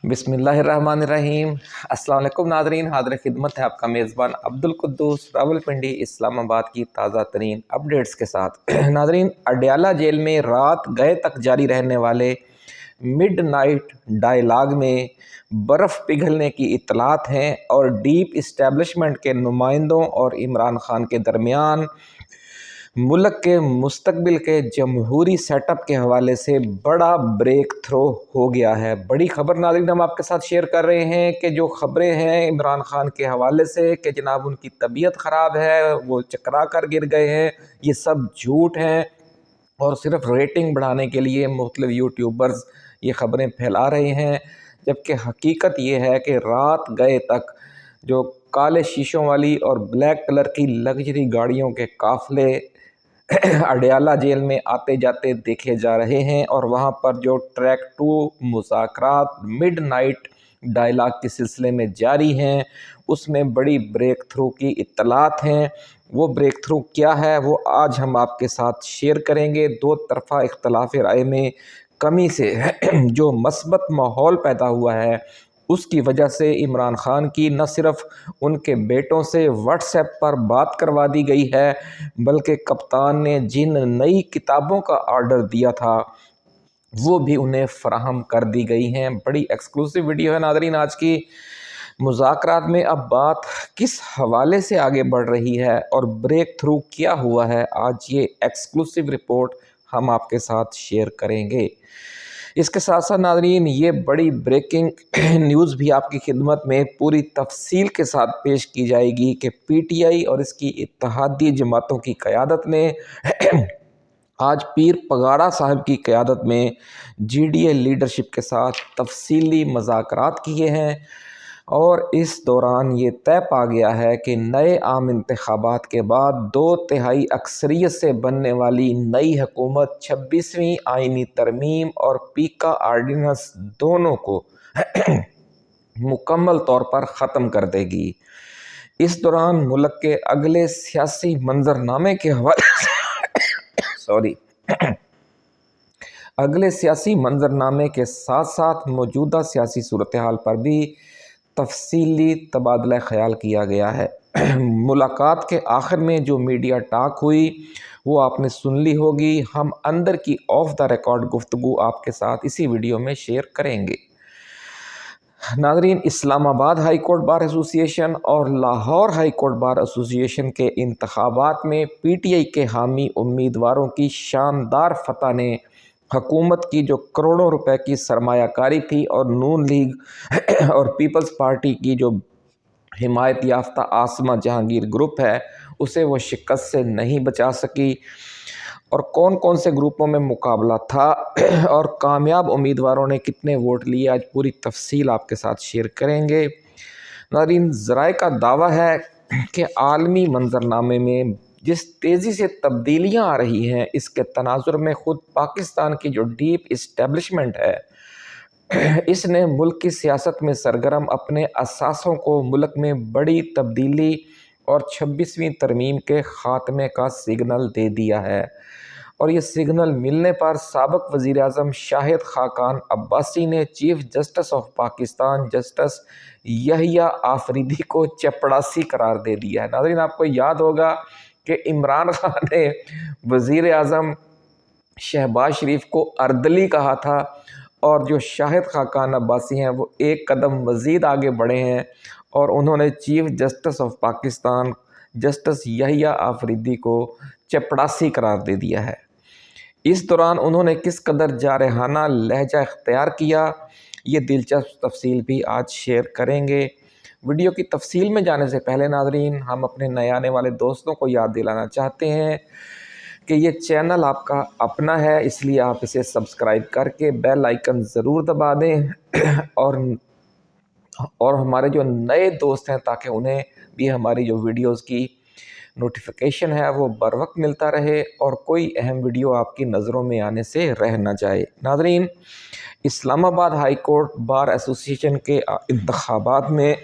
बिस्मिल्लाहिर्रहमानिर्रहीम। अस्सलाम वालेकुम नादरीन, हाज़िर खिदमत है आपका मेज़बान अब्दुल कुद्दूस रावलपिंडी इस्लामाबाद की ताज़ा तरीन अपडेट्स के साथ। नादरीन, अडयाला जेल में रात गए तक जारी रहने वाले मिडनाइट डायलॉग में बर्फ़ पिघलने की इत्तलात हैं और डीप इस्टेब्लिशमेंट के नुमाइंदों और इमरान खान के दरमियान मुल्क के मुस्तकबिल के जमहूरी सेटअप के हवाले से बड़ा ब्रेक थ्रो हो गया है। बड़ी खबर नाज़रीन हम आपके साथ शेयर कर रहे हैं कि जो ख़बरें हैं इमरान खान के हवाले से कि जनाब उनकी तबीयत ख़राब है, वो चकरा कर गिर गए हैं, ये सब झूठ हैं और सिर्फ रेटिंग बढ़ाने के लिए मुख्तलिफ यूट्यूबर्स ये ख़बरें फैला रहे हैं। जबकि हकीकत ये है कि रात गए तक जो काले शीशों वाली और ब्लैक कलर की लग्जरी गाड़ियों के काफ़िले अडयाला जेल में आते जाते देखे जा रहे हैं और वहाँ पर जो ट्रैक 2 मुज़ाकरात मिडनाइट डायलॉग के सिलसिले में जारी हैं उसमें बड़ी ब्रेक थ्रू की इत्तलात हैं। वो ब्रेक थ्रू क्या है वो आज हम आपके साथ शेयर करेंगे। दो तरफ़ा इख्तलाफ राय में कमी से जो मस्बत माहौल पैदा हुआ है उसकी वजह से इमरान खान की न सिर्फ उनके बेटों से व्हाट्सएप पर बात करवा दी गई है, बल्कि कप्तान ने जिन नई किताबों का ऑर्डर दिया था वो भी उन्हें फ़राहम कर दी गई हैं। बड़ी एक्सक्लूसिव वीडियो है नादरीन आज की। मुज़ाकरात में अब बात किस हवाले से आगे बढ़ रही है और ब्रेक थ्रू क्या हुआ है, आज ये एक्सक्लूसिव रिपोर्ट हम आपके साथ शेयर करेंगे। इसके साथ साथ नाज़रीन ये बड़ी ब्रेकिंग न्यूज़ भी आपकी खिदमत में पूरी तफसील के साथ पेश की जाएगी कि पीटीआई और इसकी इत्तेहादी जमातों की क़यादत ने आज पीर पगाड़ा साहब की क़यादत में जीडीए लीडरशिप के साथ तफसीली मुज़ाकरात किए हैं और इस दौरान ये तय पा गया है कि नए आम इंतखाबात के बाद 2/3 अक्सरियत से बनने वाली नई हुकूमत 26वीं आइनी तरमीम और पीका आर्डिनेंस दोनों को मुकम्मल तौर पर ख़त्म कर देगी। इस दौरान मुल्क के अगले सियासी मंजरनामे के हवाले अगले सियासी मंजरनामे के साथ साथ मौजूदा सियासी सूरत हाल पर भी तफसीली तबादला ख़याल किया गया है। मुलाकात के आखिर में जो मीडिया टॉक हुई वो आपने सुन ली होगी। हम अंदर की ऑफ द रिकॉर्ड गुफ्तगू आपके साथ इसी वीडियो में शेयर करेंगे। नाज़रीन, Islamabad high court bar association और Lahore high court bar association के इंतखाबात में पीटीआई के हामी उम्मीदवारों की शानदार फतह ने हुकूमत की जो करोड़ों रुपए की सरमायाकारी थी और नून लीग और पीपल्स पार्टी की जो हिमायत याफ्ता आसमा जहांगीर ग्रुप है उसे वो शिकस्त से नहीं बचा सकी। और कौन कौन से ग्रुपों में मुकाबला था और कामयाब उम्मीदवारों ने कितने वोट लिए, आज पूरी तफसील आपके साथ शेयर करेंगे। नाज़रीन, ज़राए का दावा है कि आलमी मंजरनामे में जिस तेज़ी से तब्दीलियां आ रही हैं इसके तनाजुर में ख़ुद पाकिस्तान की जो डीप इस्टेब्लिशमेंट है इसने मुल्क की सियासत में सरगर्म अपने असासों को मुल्क में बड़ी तब्दीली और 26वीं तरमीम के ख़ात्मे का सिग्नल दे दिया है। और ये सिग्नल मिलने पर साबिक वज़ीर-ए-आज़म शाहिद खाकान अब्बासी ने chief justice of Pakistan justice Yahya Afridi को चपड़ासी करार दे दिया है। नाज़रीन, आपको याद होगा कि इमरान खान ने वज़ीर-ए-आज़म शहबाज शरीफ को अर्दली कहा था और जो शाहिद खाकान अब्बासी हैं वो एक कदम मज़ीद आगे बढ़े हैं और उन्होंने chief justice of Pakistan justice Yahya Afridi को चपड़ासी करार दे दिया है। इस दौरान उन्होंने किस कदर जारहाना लहजा इख्तियार किया, ये दिलचस्प तफसील भी आज शेयर करेंगे। वीडियो की तफसील में जाने से पहले नाज़रीन, हम अपने नए आने वाले दोस्तों को याद दिलाना चाहते हैं कि ये चैनल आपका अपना है, इसलिए आप इसे सब्सक्राइब करके बेल आइकन ज़रूर दबा दें और हमारे जो नए दोस्त हैं ताकि उन्हें भी हमारी जो वीडियोज़ की नोटिफिकेशन है वो बर वक्त मिलता रहे और कोई अहम वीडियो आपकी नज़रों में आने से रह ना जाए। नाज़रीन, Islamabad high court bar association के इंतखाबात में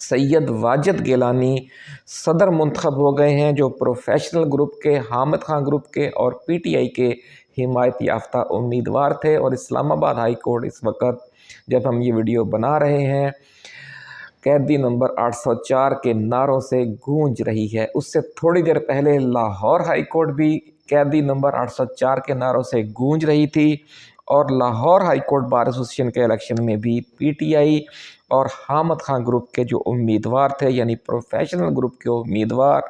सैयद वाजिद गिलानी सदर मुंतखब हो गए हैं, जो प्रोफेशनल ग्रुप के, हामिद खान ग्रुप के और पीटीआई के हिमायत याफ्ता उम्मीदवार थे। और इस्लामाबाद हाई कोर्ट इस वक्त जब हम ये वीडियो बना रहे हैं कैदी नंबर 804 के नारों से गूंज रही है। उससे थोड़ी देर पहले लाहौर हाई कोर्ट भी कैदी नंबर 804 के नारों से गूंज रही थी। और Lahore high court bar association के इलेक्शन में भी पीटीआई और हामिद खान ग्रुप के जो उम्मीदवार थे, यानी प्रोफेशनल ग्रुप के उम्मीदवार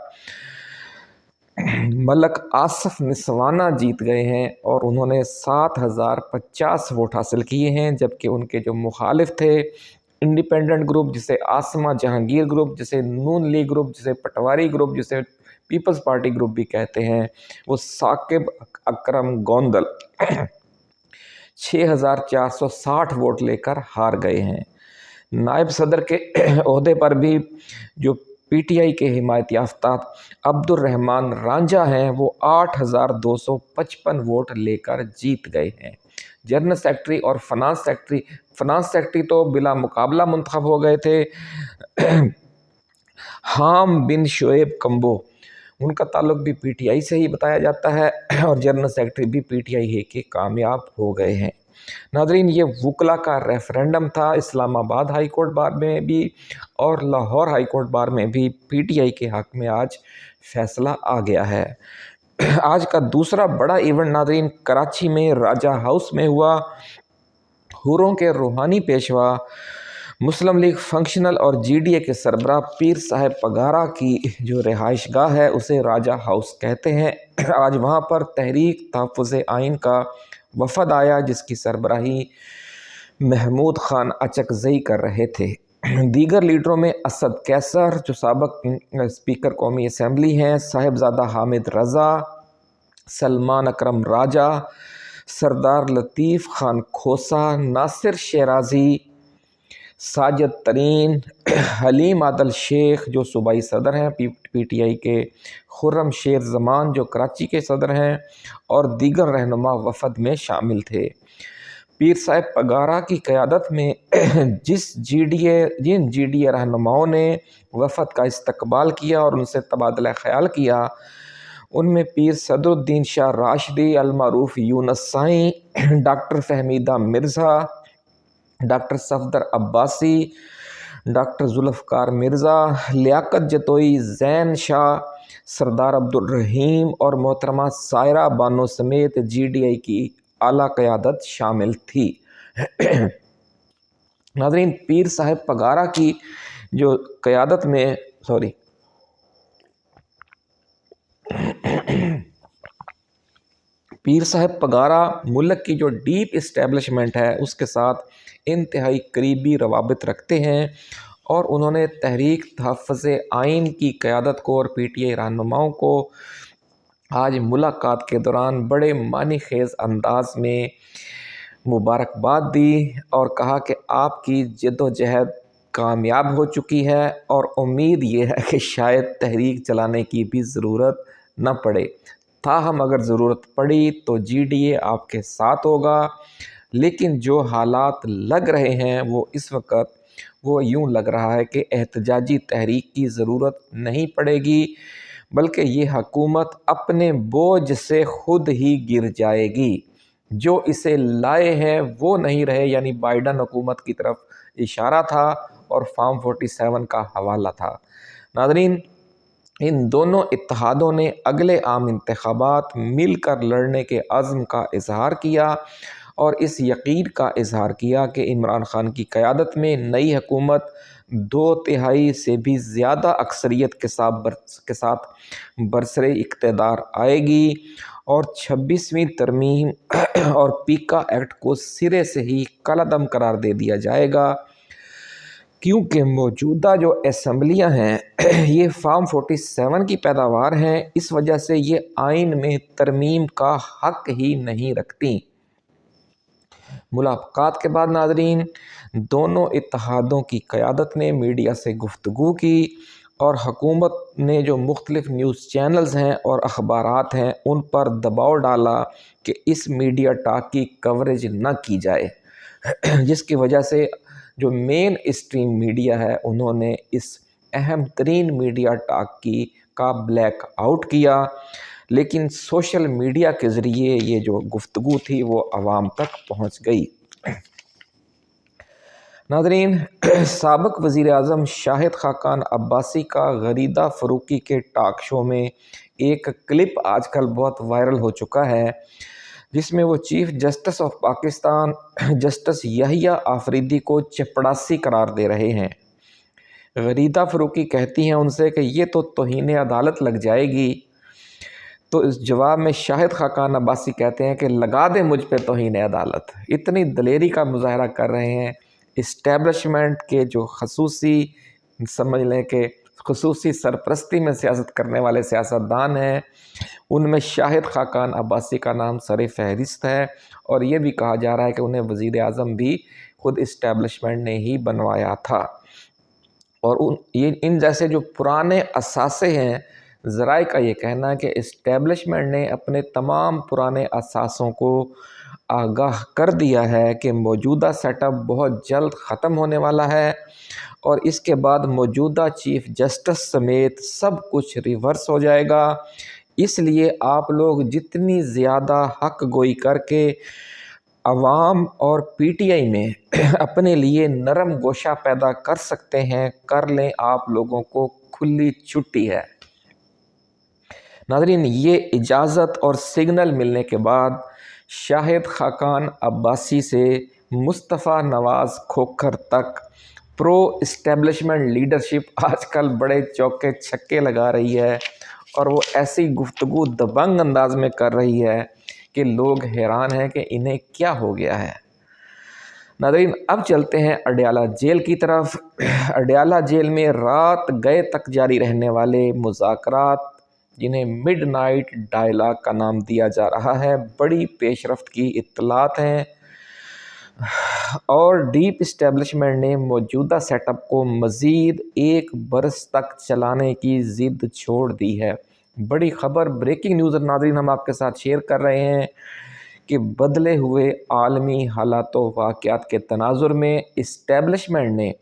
मलक आसफ निस्वाना जीत गए हैं और उन्होंने 7050 वोट हासिल किए हैं। जबकि उनके जो मुखालिफ थे, इंडिपेंडेंट ग्रुप जिसे आसमा जहांगीर ग्रुप, जिसे नून लीग ग्रुप, जिसे पटवारी ग्रुप, जिसे पीपल्स पार्टी ग्रुप भी कहते हैं, वो साकिब अकरम गोंदल 6460 वोट लेकर हार गए हैं। नायब सदर के ओहदे पर भी जो पीटीआई के हिमायत याफ्ता अब्दुर्रहमान रांझा हैं, वो 8255 वोट लेकर जीत गए हैं। जनरल सेक्रेटरी और फाइनेंस सेक्रेटरी तो बिला मुकाबला मुंतखब हो गए थे। हाम बिन शोएब कम्बो, उनका ताल्लुक भी पीटीआई से ही बताया जाता है और जनरल सेक्रेटरी भी पीटीआई ही के कामयाब हो गए हैं। नादरीन, ये वकला का रेफरेंडम था इस्लामाबाद हाई कोर्ट बार में भी और लाहौर हाई कोर्ट बार में भी पीटीआई के हक़ में आज फैसला आ गया है। आज का दूसरा बड़ा इवेंट नादरीन कराची में राजा हाउस में हुआ। हुरों के रूहानी पेशवा मुस्लिम लीग फंक्शनल और जीडीए के सरबराह पीर साहब पगारा की जो रिहाइश गाह है उसे राजा हाउस कहते हैं। आज वहाँ पर तहरीक तहफ़्फ़ुज़ आइन का वफद आया जिसकी सरबराही महमूद खान अचकज़ई कर रहे थे। दीगर लीडरों में असद कैसर जो साबक स्पीकर कौमी असम्बली हैं, साहिबजादा हामिद रज़ा, सलमान अकरम राजा, सरदार लतीफ़ खान खोसा, नासिर शेराजी, साजिद तरीन, हलीम आदल शेख जो सूबाई सदर हैं पीटीआई के, खुर्रम शेर ज़मान जो कराची के सदर हैं और दीगर रहनुमा वफद में शामिल थे। पीर साहब पगारा की क़यादत में जिन जीडीए रहनुमाओं ने वफद का इस्तकबाल किया और उनसे तबादला ख्याल किया, उनमें पीर सदरुद्दीन शाह राशिदी, अलमारूफ Younus Sain, doctor Fahmida Mirza, doctor Safdar Abbasi, doctor Zulfiqar Mirza, Liaquat Jatoi, Zain Shah, Sardar Abdul Rahim और मोहतरमा सायरा बानो समेत जीडीआई की आला क़यादत शामिल थी। नाज़रीन, पीर साहब पगारा की जो क़यादत में पीर साहब पगारा मुल्क की जो डीप इस्टेब्लिशमेंट है उसके साथ इंतहाई करीबी रवाबित रखते हैं और उन्होंने तहरीक तहफ़्फ़ुज़ आइन की क़यादत को और पीटीआई रहनुमाओं को आज मुलाकात के दौरान बड़े मानी खेज़ अंदाज में मुबारकबाद दी और कहा कि आपकी जद्दोजहद कामयाब हो चुकी है और उम्मीद ये है कि शायद तहरीक चलाने की भी ज़रूरत न पड़े। ताहम अगर ज़रूरत पड़ी तो जीडीए आपके साथ होगा, लेकिन जो हालात लग रहे हैं वो इस वक्त वो यूँ लग रहा है कि एहतजाजी तहरीक की ज़रूरत नहीं पड़ेगी, बल्कि ये हुकूमत अपने बोझ से ख़ुद ही गिर जाएगी। जो इसे लाए हैं वो नहीं रहे, यानी बाइडन हुकूमत की तरफ इशारा था और फॉर्म 47 का हवाला था। नाज़रीन, इन दोनों इत्तेहादों ने अगले आम इंतखाबात मिलकर लड़ने के अज़्म का इजहार किया और इस यकीन का इजहार किया कि इमरान खान की क़यादत में नई हुकूमत 2/3 से भी ज़्यादा अक्सरियत के साथ बरसरे इक़्तिदार आएगी और 26वीं तरमीम और पीका एक्ट को सिरे से ही कलअदम करार दे दिया जाएगा, क्योंकि मौजूदा जो असम्बलियाँ हैं ये फॉर्म 47 की पैदावार हैं। इस वजह से ये आइन में तरमीम का हक़ ही नहीं रखती। मुलाकात के बाद नाज़रीन, दोनों इत्तेहादों की क़यादत ने मीडिया से गुफ्तगू की और हुकूमत ने जो मुख्तलिफ़ न्यूज़ चैनल्स हैं और अखबारात हैं उन पर दबाव डाला कि इस मीडिया टॉक की कवरेज न की जाए, जिसकी वजह से जो मेन स्ट्रीम मीडिया है उन्होंने इस अहम तरीन मीडिया टॉक का ब्लैक आउट किया। लेकिन सोशल मीडिया के ज़रिए ये जो गुफ्तगू थी वो आवाम तक पहुँच गई। नाज़रीन, साबिक़ वज़ीर आज़म शाहिद खाकान अब्बासी का गरीदा फ़रूकी के टॉक शो में एक क्लिप आजकल बहुत वायरल हो चुका है, जिसमें वो chief justice of Pakistan justice Yahya Afridi को चपड़ासी करार दे रहे हैं। गरीदा फ़रूकी कहती हैं उनसे कि ये तो तौहीन अदालत लग जाएगी, तो इस जवाब में शाहिद खाकान अब्बासी कहते हैं कि लगा दे मुझ पे तौहीन अदालत। इतनी दलेरी का मुज़ाहरा कर रहे हैं इस्टेब्लिशमेंट के जो खसूसी, समझ लें कि खसूसी सरपरस्ती में सियासत करने वाले सियासतदान हैं, उनमें शाहिद खाकान अब्बासी का नाम सर फहरिस्त है। और ये भी कहा जा रहा है कि उन्हें वज़ीर आज़म भी खुद इस्टेब्लिशमेंट ने ही बनवाया था। और इन जैसे जो पुराने असासे हैं, ज़राए का ये कहना है कि इस्टेब्लिशमेंट ने अपने तमाम पुराने असासों को आगाह कर दिया है कि मौजूदा सेटअप बहुत जल्द ख़त्म होने वाला है और इसके बाद मौजूदा चीफ़ जस्टिस समेत सब कुछ रिवर्स हो जाएगा। इसलिए आप लोग जितनी ज़्यादा हक़ गोई करके अवाम और पीटीआई में अपने लिए नरम गोशा पैदा कर सकते हैं, कर लें, आप लोगों को खुली छुट्टी है। नाज़रीन, ये इजाज़त और सिग्नल मिलने के बाद शाहिद खाकान अब्बासी से मुस्तफ़ा नवाज़ खोखर तक प्रो इस्टेब्लिशमेंट लीडरशिप आजकल बड़े चौके छक्के लगा रही है और वो ऐसी गुफ्तगू दबंग अंदाज में कर रही है कि लोग हैरान हैं कि इन्हें क्या हो गया है। नाज़रीन, अब चलते हैं अडयाला जेल की तरफ। अडयाला जेल में रात गए तक जारी रहने वाले मुज़ाकरात, जिन्हें मिडनाइट डायलॉग का नाम दिया जा रहा है, बड़ी पेशरफ्त की इत्तलात हैं और डीप इस्टेब्लिशमेंट ने मौजूदा सेटअप को मज़ीद 1 बरस तक चलाने की ज़िद छोड़ दी है। बड़ी ख़बर, ब्रेकिंग न्यूज़ नाज़रीन हम आपके साथ शेयर कर रहे हैं कि बदले हुए आलमी हालात व वाक़यात के तनाज़ुर में इस्टेब्लिशमेंट ने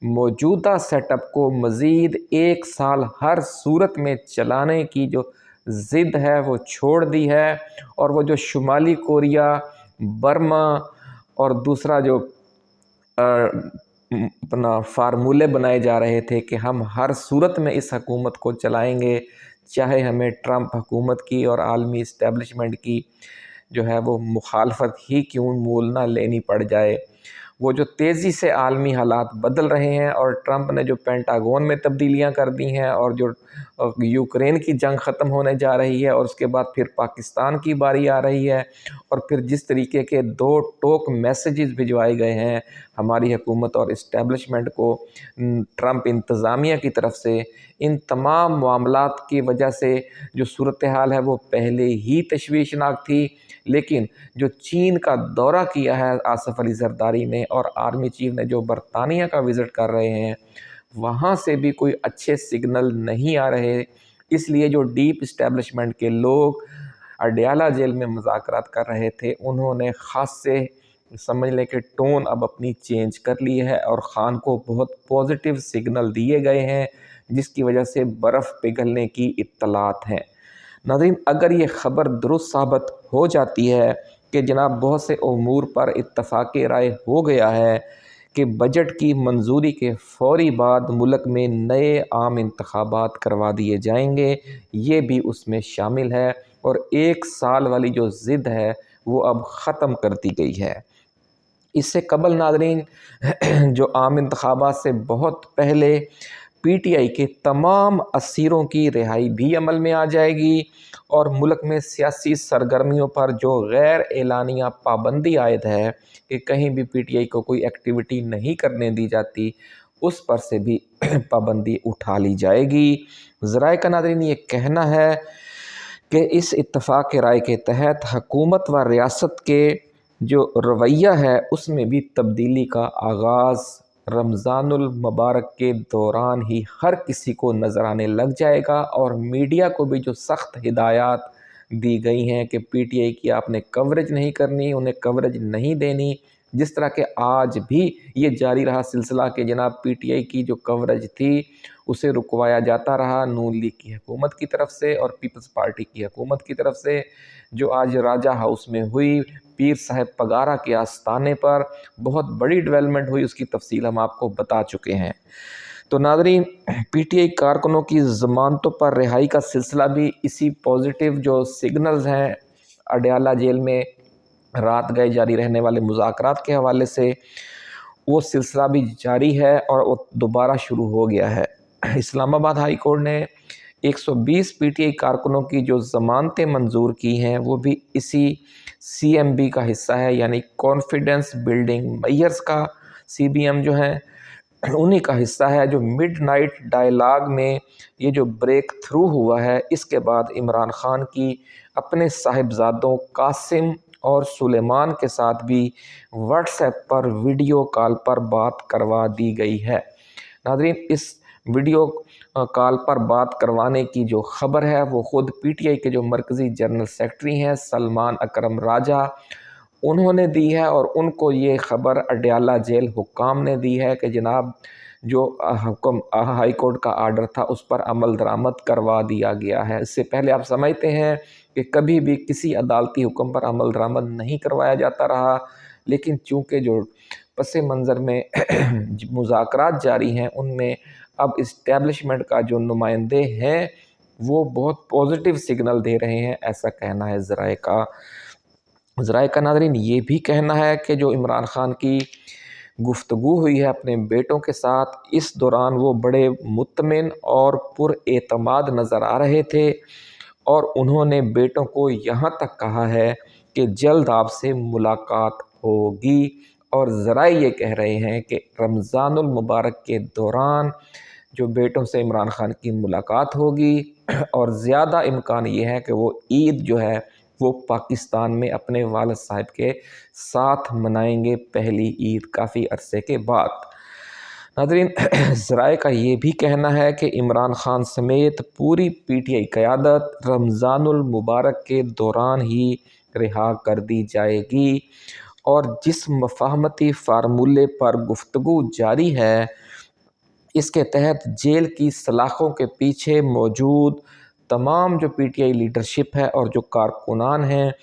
मौजूदा सेटअप को मज़ीद 1 साल हर सूरत में चलाने की जो ज़िद है वो छोड़ दी है। और वो जो शुमाली कोरिया, बर्मा और दूसरा जो अपना फार्मूले बनाए जा रहे थे कि हम हर सूरत में इस हकूमत को चलाएंगे, चाहे हमें ट्रंप हुकूमत की और आलमी इस्टेब्लिशमेंट की जो है वो मुखालफत ही क्यों मूल ना लेनी पड़ जाए। वो जो तेज़ी से आलमी हालात बदल रहे हैं और ट्रंप ने जो पेंटागन में तब्दीलियां कर दी हैं और जो यूक्रेन की जंग ख़त्म होने जा रही है और उसके बाद फिर पाकिस्तान की बारी आ रही है और फिर जिस तरीके के 2 टोक मैसेजेस भिजवाए गए हैं हमारी हुकूमत और इस्टेब्लिशमेंट को ट्रंप इंतज़ामिया की तरफ से, इन तमाम मामलात की वजह से जो सूरत हाल है वो पहले ही तशवीशनाक थी। लेकिन जो चीन का दौरा किया है आसिफ अली जरदारी ने और आर्मी चीफ ने जो बरतानिया का विज़िट कर रहे हैं, वहाँ से भी कोई अच्छे सिग्नल नहीं आ रहे। इसलिए जो डीप इस्टेब्लिशमेंट के लोग अडयाला जेल में मुज़ाकरात कर रहे थे, उन्होंने ख़ास से समझ लें कि टोन अब अपनी चेंज कर ली है और ख़ान को बहुत पॉजिटिव सिग्नल दिए गए हैं, जिसकी वजह से बर्फ़ पिघलने की इत्तलात हैं। नाज़रीन, अगर ये ख़बर दुरुस्त साबित हो जाती है कि जनाब बहुत से उमूर पर इत्तफ़ाक़ राय हो गया है कि बजट की मंजूरी के फ़ौरी बाद मुल्क में नए आम इंतखाबात करवा दिए जाएंगे, ये भी उसमें शामिल है और 1 साल वाली जो ज़िद है वो अब ख़त्म कर दी गई है। इससे कबल नाज़रीन जो आम इंतखाबात से बहुत पहले पीटीआई के तमाम असीरों की रिहाई भी अमल में आ जाएगी और मुल्क में सियासी सरगर्मियों पर जो गैर एलानिया पाबंदी आयद है कि कहीं भी पीटीआई को कोई एक्टिविटी नहीं करने दी जाती, उस पर से भी पाबंदी उठा ली जाएगी। ज़राए का नाज़रीन ये कहना है कि इस इत्तफ़ाक़ राय के तहत हुकूमत व रियासत के जो रवैया है उसमें भी तब्दीली का आगाज़ रमज़ानुल मुबारक के दौरान ही हर किसी को नज़र आने लग जाएगा और मीडिया को भी जो सख्त हिदायत दी गई हैं कि पीटीआई की आपने कवरेज नहीं करनी, उन्हें कवरेज नहीं देनी, जिस तरह के आज भी ये जारी रहा सिलसिला कि जनाब पीटीआई की जो कवरेज थी उसे रुकवाया जाता रहा नून लीग की हुकूमत की तरफ से और पीपल्स पार्टी की हुकूमत की तरफ से, जो आज राजा हाउस में हुई पीर साहब पगारा के आस्थाने पर बहुत बड़ी डेवलपमेंट हुई, उसकी तफसील हम आपको बता चुके हैं। तो नाज़रीन, पीटीआई कारकुनों की ज़मानतों पर रिहाई का सिलसिला भी इसी पॉजिटिव जो सिग्नल्स हैं अडयाला जेल में रात गए जारी रहने वाले मुज़ाकरात के हवाले से, वो सिलसिला भी जारी है और वो दोबारा शुरू हो गया है। इस्लामाबाद हाई कोर्ट ने 120 पीटीआई कारकुनों की जो ज़मानतें मंजूर की हैं वो भी इसी सीएमबी का हिस्सा है, यानी कॉन्फिडेंस बिल्डिंग मेजर्स का सीबीएम जो है उन्हीं का हिस्सा है। जो मिडनाइट डायलॉग में ये जो ब्रेक थ्रू हुआ है, इसके बाद इमरान खान की अपने साहिबजादों कासिम और सुलेमान के साथ भी व्हाट्सएप पर वीडियो कॉल पर बात करवा दी गई है। नाज़रीन, इस वीडियो कॉल पर बात करवाने की जो ख़बर है वो ख़ुद पीटीआई के जो मरकज़ी जनरल सेक्रेटरी हैं सलमान अकरम राजा उन्होंने दी है, और उनको ये ख़बर अडयाला जेल हुक्काम ने दी है कि जनाब जो हुक्म हाई कोर्ट का आर्डर था उस पर अमल दरामद करवा दिया गया है। इससे पहले आप समझते हैं कि कभी भी किसी अदालती हुक्म पर अमल दरामद नहीं करवाया जाता रहा, लेकिन चूँकि जो पस मंज़र में मुज़ाकरात जारी हैं उनमें अब इस्टेब्लिशमेंट का जो नुमाइंदे हैं वो बहुत पॉजिटिव सिग्नल दे रहे हैं, ऐसा कहना है ज़राए का। नाज़रीन, ये भी कहना है कि जो इमरान खान की गुफ्तगू हुई है अपने बेटों के साथ, इस दौरान वो बड़े मुतमिन और पुरएतमाद नज़र आ रहे थे, और उन्होंने बेटों को यहाँ तक कहा है कि जल्द आपसे मुलाकात होगी, और ज़राए ये कह रहे हैं कि रमज़ानुल मुबारक के दौरान जो बेटों से इमरान खान की मुलाकात होगी, और ज़्यादा इम्कान ये है कि वो ईद जो है वो पाकिस्तान में अपने वालिद साहब के साथ मनाएंगे, पहली ईद काफ़ी अरसे के बाद। नाज़रीन, ज़राए का ये भी कहना है कि इमरान खान समेत पूरी पीटीआई क़यादत रमज़ानुल मुबारक के दौरान ही रिहा कर दी जाएगी, और जिस मफ़ाहमती फार्मूले पर गुफ्तगू जारी है इसके तहत जेल की सलाखों के पीछे मौजूद तमाम जो पीटीआई लीडरशिप है और जो कारकुनान हैं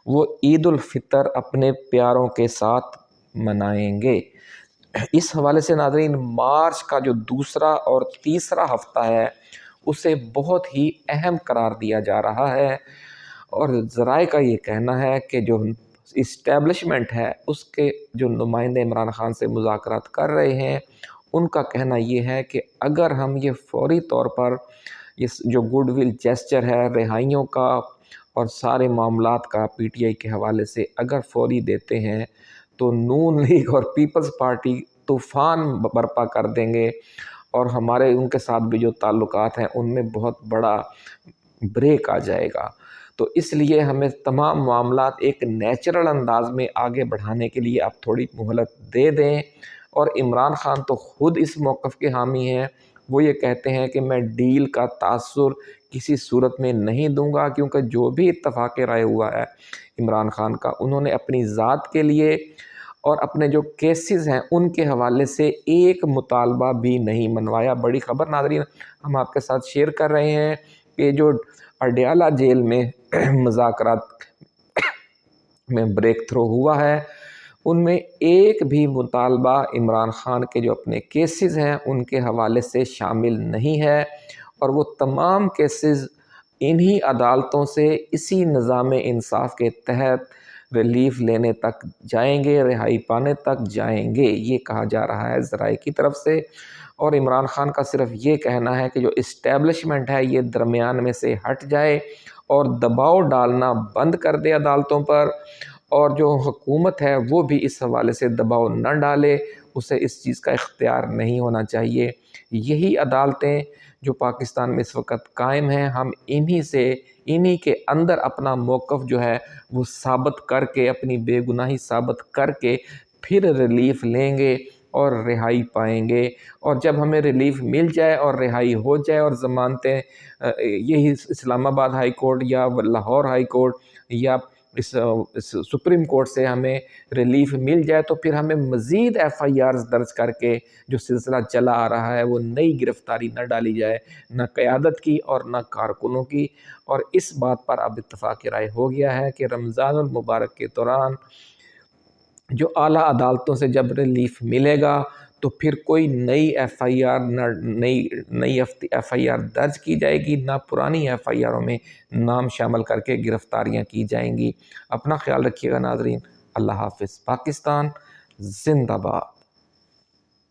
वो ईद उल फितर अपने प्यारों के साथ मनाएंगे। इस हवाले से नाज़रीन, मार्च का जो दूसरा और तीसरा हफ्ता है उसे बहुत ही अहम करार दिया जा रहा है, और ज़राए का ये कहना है कि जो इस्टेब्लिशमेंट है उसके जो नुमाइंदे इमरान खान से मुज़ाकरात कर रहे हैं उनका कहना ये है कि अगर हम ये फौरी तौर पर इस जो गुडविल जेस्चर है रिहाइयों का और सारे मामलात का पीटीआई के हवाले से अगर फौरी देते हैं तो नून लीग और पीपल्स पार्टी तूफ़ान बर्पा कर देंगे, और हमारे उनके साथ भी जो ताल्लुकात हैं उनमें बहुत बड़ा ब्रेक आ जाएगा। तो इसलिए हमें तमाम मामलात एक नेचुरल अंदाज में आगे बढ़ाने के लिए आप थोड़ी मोहलत दे दें। और इमरान खान तो ख़ुद इस मौक़िफ़ के हामी हैं, वो ये कहते हैं कि मैं डील का तासुर किसी सूरत में नहीं दूंगा, क्योंकि जो भी इत्तफ़ाक़ राय हुआ है इमरान खान का उन्होंने अपनी ज़ात के लिए और अपने जो केसेस हैं उनके हवाले से एक मुतालबा भी नहीं मनवाया। बड़ी ख़बर नाज़रीन हम आपके साथ शेयर कर रहे हैं कि जो अडयाला जेल में मुज़ाकरात में ब्रेक थ्रू हुआ है उनमें एक भी मुतालबा इमरान खान के जो अपने केसेस हैं उनके हवाले से शामिल नहीं है, और वो तमाम केसेस इन्हीं अदालतों से इसी निज़ाम इंसाफ के तहत रिलीफ़ लेने तक जाएंगे, रिहाई पाने तक जाएंगे, ये कहा जा रहा है ज़राए की तरफ से। और इमरान खान का सिर्फ ये कहना है कि जो इस्टेब्लिशमेंट है ये दरमियान में से हट जाए और दबाव डालना बंद कर दे अदालतों पर, और जो हुकूमत है वो भी इस हवाले से दबाव न डाले, उसे इस चीज़ का इख्तियार नहीं होना चाहिए। यही अदालतें जो पाकिस्तान में इस वक्त कायम हैं, हम इन्हीं के अंदर अपना मौक़िफ़ जो है वो साबित करके, अपनी बेगुनाही साबित करके फिर रिलीफ़ लेंगे और रिहाई पाएंगे। और जब हमें रिलीफ़ मिल जाए और रिहाई हो जाए और ज़मानतें यही इस्लामाबाद हाई कोर्ट या लाहौर हाई कोर्ट या اس سپریم کورٹ سے ہمیں ریلیف مل جائے تو پھر ہمیں مزید ایف آئی آرز درج کر کے جو سلسلہ چلا آ رہا ہے وہ نئی گرفتاری نہ ڈالی جائے، نہ قیادت کی اور نہ کارکنوں کی۔ اور اس بات پر اب اتفاق رائے ہو گیا ہے کہ رمضان المبارک کے دوران جو اعلیٰ عدالتوں سے جب ریلیف ملے گا تو پھر کوئی نئی ایف آئی آر نئی ایف آئی آر درج کی جائے گی، نہ پرانی ایف آئی آروں میں نام شامل کر کے گرفتاریاں کی جائیں گی۔ اپنا خیال رکھیے گا ناظرین۔ اللہ حافظ۔ پاکستان زندہ باد۔